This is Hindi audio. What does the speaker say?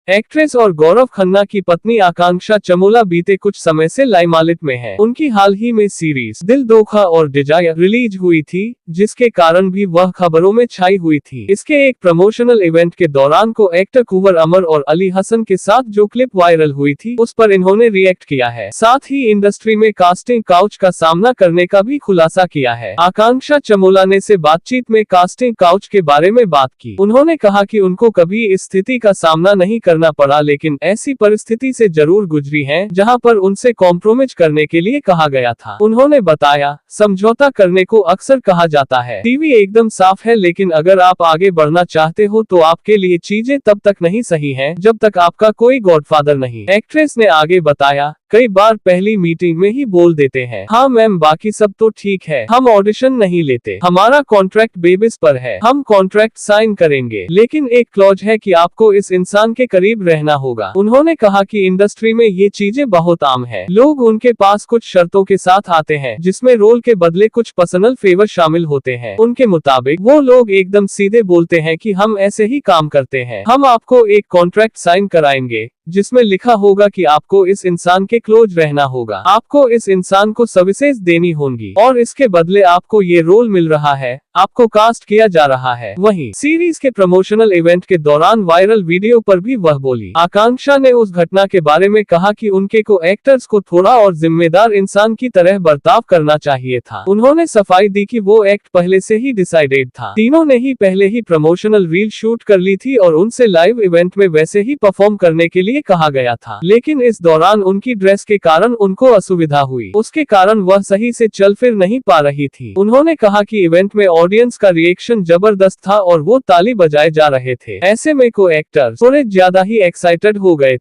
एक्ट्रेस और गौरव खन्ना की पत्नी आकांक्षा चमोला बीते कुछ समय से लाइमलाइट में हैं। उनकी हाल ही में सीरीज दिल धोखा और डिजायर रिलीज हुई थी, जिसके कारण भी वह खबरों में छाई हुई थी। इसके एक प्रमोशनल इवेंट के दौरान को एक्टर कुंवर अमर और अली हसन के साथ जो क्लिप वायरल हुई थी, उस पर इन्होंने रिएक्ट किया है। साथ ही इंडस्ट्री में कास्टिंग काउच का सामना करने का भी खुलासा किया है। आकांक्षा चमोला ने से बातचीत में कास्टिंग काउच के बारे में बात की। उन्होंने कहा कि उनको कभी इस स्थिति का सामना नहीं करना पड़ा, लेकिन ऐसी परिस्थिति से जरूर गुजरी हैं जहां पर उनसे कॉम्प्रोमाइज करने के लिए कहा गया था। उन्होंने बताया, समझौता करने को अक्सर कहा जाता है। टीवी एकदम साफ है, लेकिन अगर आप आगे बढ़ना चाहते हो तो आपके लिए चीजें तब तक नहीं सही हैं जब तक आपका कोई गॉडफादर नहीं। एक्ट्रेस ने आगे बताया, कई बार पहली मीटिंग में ही बोल देते हैं, हाँ मैम बाकी सब तो ठीक है, हम ऑडिशन नहीं लेते, हमारा कॉन्ट्रैक्ट बेबिस पर है, हम कॉन्ट्रैक्ट साइन करेंगे, लेकिन एक क्लॉज है कि आपको इस इंसान के करीब रहना होगा। उन्होंने कहा कि इंडस्ट्री में ये चीजें बहुत आम है। लोग उनके पास कुछ शर्तों के साथ आते हैं, जिसमें रोल के बदले कुछ पर्सनल फेवर शामिल होते हैं। उनके मुताबिक वो लोग एकदम सीधे बोलते हैं कि हम ऐसे ही काम करते हैं, हम आपको एक कॉन्ट्रैक्ट साइन कराएंगे जिसमें लिखा होगा कि आपको इस इंसान के क्लोज रहना होगा, आपको इस इंसान को सर्विसेज देनी होंगी और इसके बदले आपको ये रोल मिल रहा है, आपको कास्ट किया जा रहा है। वहीं सीरीज के प्रमोशनल इवेंट के दौरान वायरल वीडियो पर भी वह बोली। आकांक्षा ने उस घटना के बारे में कहा कि उनके को एक्टर्स को थोड़ा और जिम्मेदार इंसान की तरह बर्ताव करना चाहिए था। उन्होंने सफाई दी कि वो एक्ट पहले से ही डिसाइडेड था। तीनों ने ही पहले ही प्रमोशनल रील शूट कर ली थी और उनसे लाइव इवेंट में वैसे ही परफॉर्म करने के लिए कहा गया था, लेकिन इस दौरान उनकी ड्रेस के कारण उनको असुविधा हुई, उसके कारण वह सही से चल फिर नहीं पा रही थी। उन्होंने कहा कि इवेंट में ऑडियंस का रिएक्शन जबरदस्त था और वो ताली बजाए जा रहे थे। ऐसे में को एक्टर थोड़े ज्यादा ही एक्साइटेड हो गए थे।